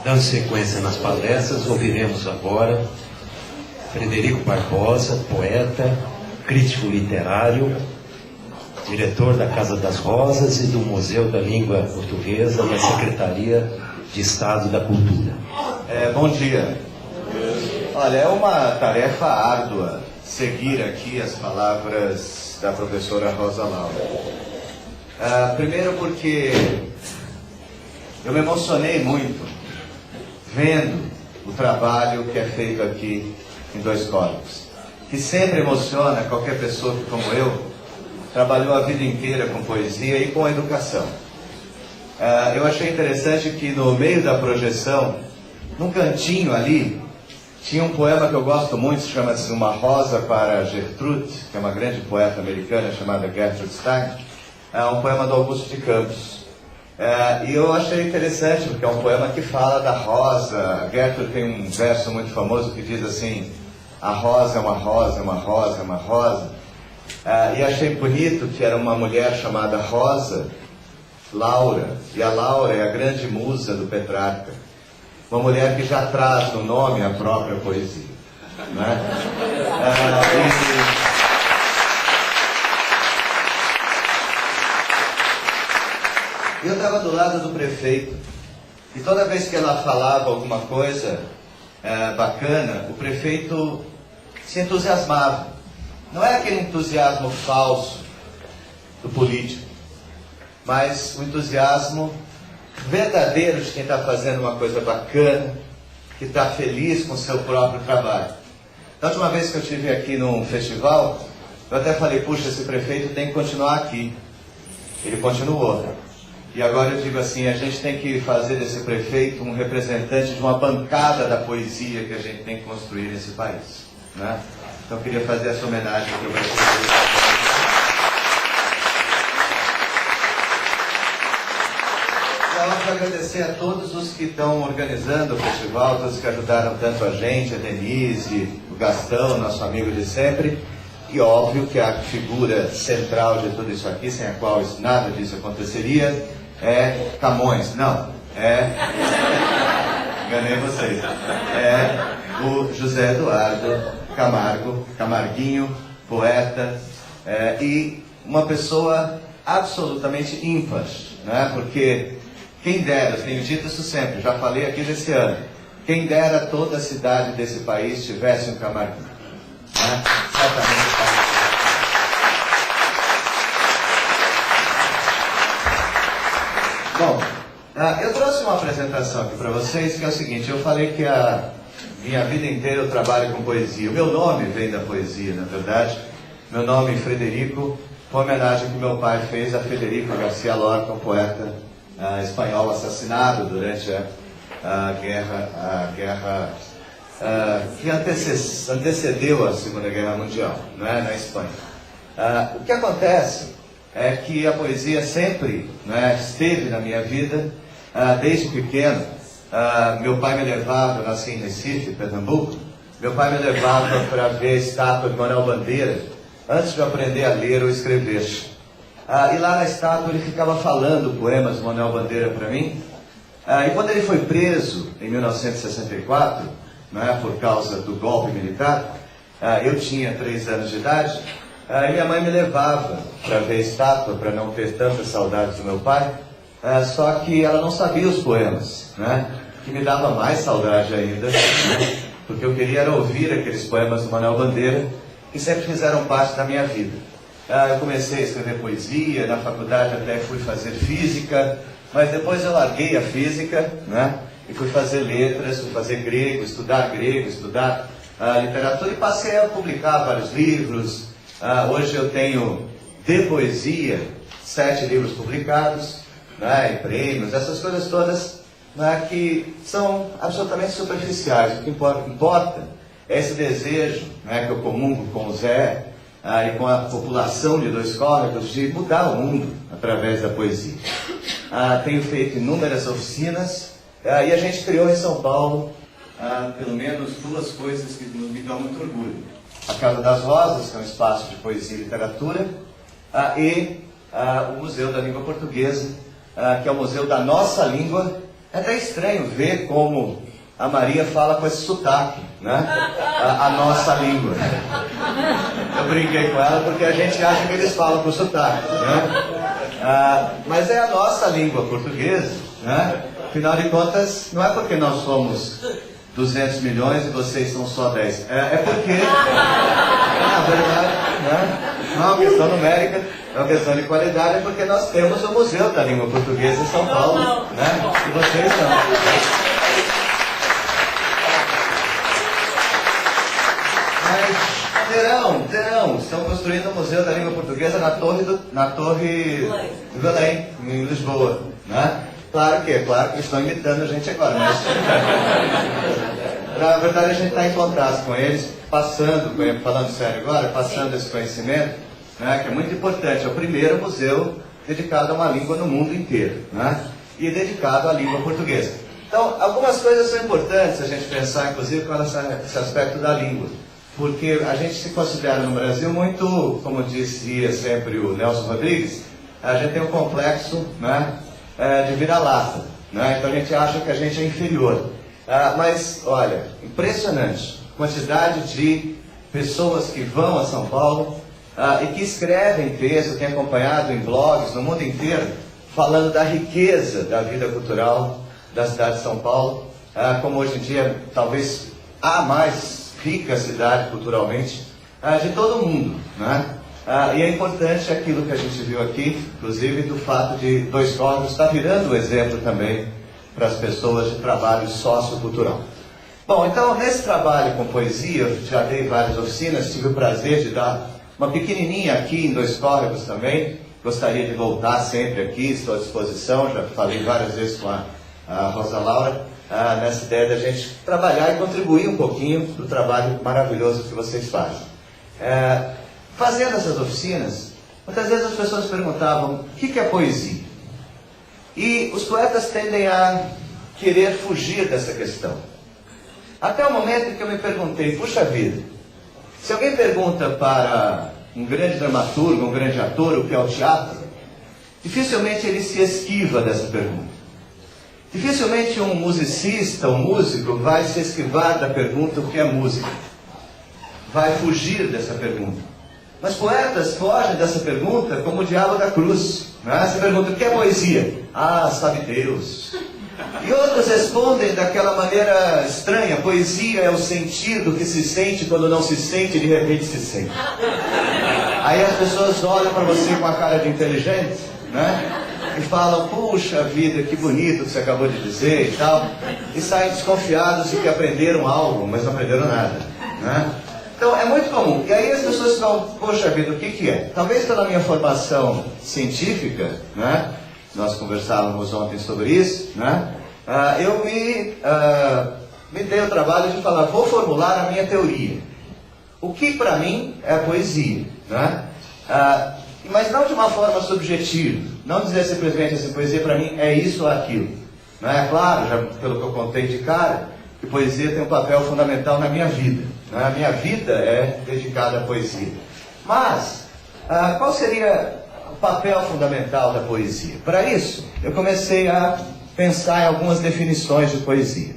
Dando sequência nas palestras, ouviremos agora Frederico Barbosa, poeta, crítico literário, diretor da Casa das Rosas e do Museu da Língua Portuguesa da Secretaria de Estado da Cultura. Bom dia. Olha, é uma tarefa árdua seguir aqui as palavras da professora Rosa Laura. Primeiro porque eu me emocionei muito vendo o trabalho que é feito aqui em Dois Córregos, que sempre emociona qualquer pessoa que, como eu, trabalhou a vida inteira com poesia e com educação. Eu achei interessante que no meio da projeção, num cantinho ali, tinha um poema que eu gosto muito, chama-se Uma Rosa para Gertrude, que é uma grande poeta americana chamada Gertrude Stein. É um poema do Augusto de Campos. E eu achei interessante, porque é um poema que fala da rosa. Gertrude tem um verso muito famoso que diz assim: a rosa é uma rosa, é uma rosa, é uma rosa. E achei bonito que era uma mulher chamada Rosa Laura, e a Laura é a grande musa do Petrarca. Uma mulher que já traz no nome a própria poesia, né? Eu estava do lado do prefeito, e toda vez que ela falava alguma coisa bacana, o prefeito se entusiasmava. Não é aquele entusiasmo falso do político, mas o entusiasmo verdadeiro de quem está fazendo uma coisa bacana, que está feliz com o seu próprio trabalho. Da última vez que eu estive aqui num festival, eu até falei, puxa, esse prefeito tem que continuar aqui. Ele continuou. E agora eu digo assim, a gente tem que fazer desse prefeito um representante de uma bancada da poesia que a gente tem que construir nesse país, né? Então eu queria fazer essa homenagem para o prefeito. Eu quero agradecer a todos os que estão organizando o festival, todos que ajudaram tanto a gente, a Denise, o Gastão, nosso amigo de sempre. E óbvio que a figura central de tudo isso aqui, sem a qual nada disso aconteceria, é Camões. Não, enganei vocês. É o José Eduardo Camarguinho, poeta, e uma pessoa absolutamente ímpar, né? Porque quem dera, eu tenho dito isso sempre, já falei aqui desse ano, quem dera toda a cidade desse país tivesse um Camarguinho, né? Certamente. Bom, eu trouxe uma apresentação aqui para vocês, que é o seguinte, eu falei que a minha vida inteira eu trabalho com poesia. O meu nome vem da poesia, na verdade. Meu nome, Frederico, foi uma homenagem que meu pai fez a Federico García Lorca, um poeta espanhol assassinado durante a guerra que antecedeu a Segunda Guerra Mundial, não é? Na Espanha. O que acontece é que a poesia sempre, esteve na minha vida, desde pequeno. Meu pai me levava, eu nasci em Recife, Pernambuco, meu pai me levava para ver a estátua de Manuel Bandeira, antes de eu aprender a ler ou escrever. E lá na estátua ele ficava falando poemas de Manuel Bandeira para mim. E quando ele foi preso, em 1964, por causa do golpe militar, eu tinha 3 anos de idade, e minha mãe me levava para ver a estátua, para não ter tanta saudade do meu pai, só que ela não sabia os poemas, que me dava mais saudade ainda, porque eu queria era ouvir aqueles poemas do Manuel Bandeira, que sempre fizeram parte da minha vida. Eu comecei a escrever poesia, na faculdade até fui fazer física, mas depois eu larguei a física, e fui fazer letras, fui fazer grego, estudar literatura, e passei a publicar vários livros. Hoje eu tenho, de poesia, 7 livros publicados, e prêmios, essas coisas todas, que são absolutamente superficiais. O que importa é esse desejo, que eu comungo com o Zé e com a população de Dois Córregos, de mudar o mundo através da poesia. Tenho feito inúmeras oficinas, e a gente criou em São Paulo pelo menos 2 coisas que me dão muito orgulho. A Casa das Rosas, que é um espaço de poesia e literatura, e o Museu da Língua Portuguesa, que é o museu da nossa língua É até estranho ver como a Maria fala com esse sotaque, né? A nossa língua. Eu brinquei com ela porque a gente acha que eles falam com sotaque, né? Mas é a nossa língua portuguesa, né? Afinal de contas, não é porque nós somos 200 milhões e vocês são só 10. É porque, na verdade, né? Não é uma questão numérica, é uma questão de qualidade, é porque nós temos o Museu da Língua Portuguesa em São Paulo, né? E vocês não. Mas terão, estão construindo o Museu da Língua Portuguesa na Torre do Belém, em Lisboa, né? Claro que estão imitando a gente agora, mas na verdade a gente está em contato com eles, falando sério agora, passando esse conhecimento, né, que é muito importante. É o primeiro museu dedicado a uma língua no mundo inteiro, né? E dedicado à língua portuguesa. Então, algumas coisas são importantes a gente pensar, inclusive, com esse aspecto da língua. Porque a gente se considera no Brasil muito, como dizia sempre o Nelson Rodrigues, a gente tem um complexo, né, de vira-lata, né? Então a gente acha que a gente é inferior. Mas, olha, impressionante a quantidade de pessoas que vão a São Paulo e que escrevem texto, têm acompanhado em blogs no mundo inteiro, falando da riqueza da vida cultural da cidade de São Paulo, como hoje em dia talvez a mais rica cidade culturalmente de todo o mundo, né? E é importante aquilo que a gente viu aqui, inclusive do fato de Dois Córregos estar virando um exemplo também para as pessoas de trabalho sociocultural. Bom, então nesse trabalho com poesia, eu já dei várias oficinas, tive o prazer de dar uma pequenininha aqui em Dois Córregos também, gostaria de voltar sempre aqui, estou à disposição, já falei várias vezes com a Rosa Laura, nessa ideia da gente trabalhar e contribuir um pouquinho do trabalho maravilhoso que vocês fazem. Fazendo essas oficinas, muitas vezes as pessoas perguntavam o que é poesia? E os poetas tendem a querer fugir dessa questão. Até o momento em que eu me perguntei, puxa vida, se alguém pergunta para um grande dramaturgo, um grande ator, o que é o teatro, dificilmente ele se esquiva dessa pergunta. Dificilmente um musicista, um músico, vai se esquivar da pergunta o que é música. Vai fugir dessa pergunta. Mas poetas fogem dessa pergunta como o diabo da cruz. Né? Você pergunta, o que é poesia? Ah, sabe Deus. E outros respondem daquela maneira estranha, poesia é o sentido que se sente quando não se sente e de repente se sente. Aí as pessoas olham para você com a cara de inteligente, né? E falam, puxa vida, que bonito que você acabou de dizer e tal. E saem desconfiados de que aprenderam algo, mas não aprenderam nada, né? Então é muito comum. E aí as pessoas falam, poxa vida, o que é? Talvez pela minha formação científica, né? Nós conversávamos ontem sobre isso, né? Eu me dei o trabalho de falar, vou formular a minha teoria. O que para mim é poesia, né? Mas não de uma forma subjetiva. Não dizer simplesmente assim, poesia para mim é isso ou aquilo. Né? Claro, já pelo que eu contei de cara, que poesia tem um papel fundamental na minha vida. Né? A minha vida é dedicada à poesia. Mas, qual seria o papel fundamental da poesia? Para isso, eu comecei a pensar em algumas definições de poesia.